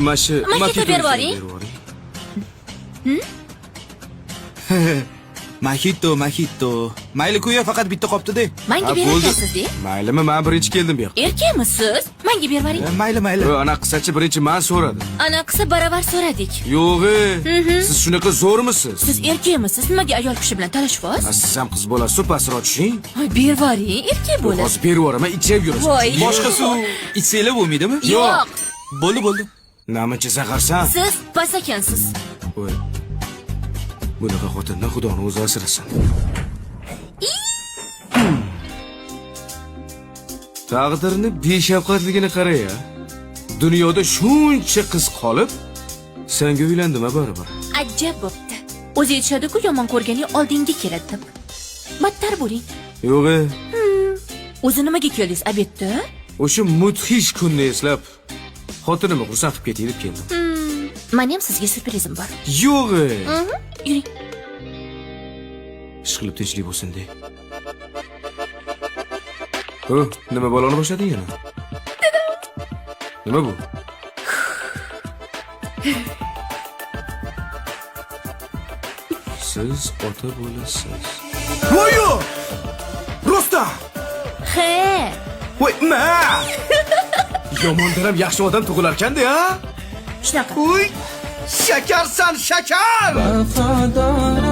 Makito berib yuboring. Mahito. Mayli ku faqat bitta qopdi-da. Menga berasiz-da? Maylimi, men birinchi keldim bu yoqqa. Erkakmisiz? Menga berib yuboring. Mayli. Ana qissachi birinchi men so'radi. Ana qisa baravar so'radik. Yo'g'i. Siz shunaqa zo'rmisiz? Siz erkakmisiz? Nimaga ayol kishi bilan talashyapsiz? Siz ham qiz bolasiz, pastroq tushing. Voy, berib yuboring, erkak bo'lasiz. Hozir berib yuboraman, ichib yurasiz. Voy. Boshqa suv ichsanglar bo'lmaydimi? Yo'q. Bo'ldi. Namicha zaharsan? Siz past ekansiz. Voy. Bunaqa xotindan Xudoni o'zi asrasin. Taqdirni beshafqatligini qara-ya. Dunyoda shuncha qiz qolib, senga uylandim baribir. Ajab bo'pti. O'zi aytishadi-ku, yomon ko'rganing oldingga keladi deb. Battar bo'ling. Yo'g'i. O'zi nimaga keldingiz obedda? O'sha mudhish kunni eslab, xotinimni xursand qilib ketay deb keldim. Men ham sizga syurprizim bor. Yo'g'i. Yuring. Ishqilib tinchlik bo'lsin de. Nima bolani boshlading yana? Nima bu? Siz ota bo'lasiz. Voyo! Rustam! He. Voy, Yomondan ham yaxshi odam tug'ilar-kanda, ha? Shunaqa. Uy! Shakarsan, shakar! Vafodor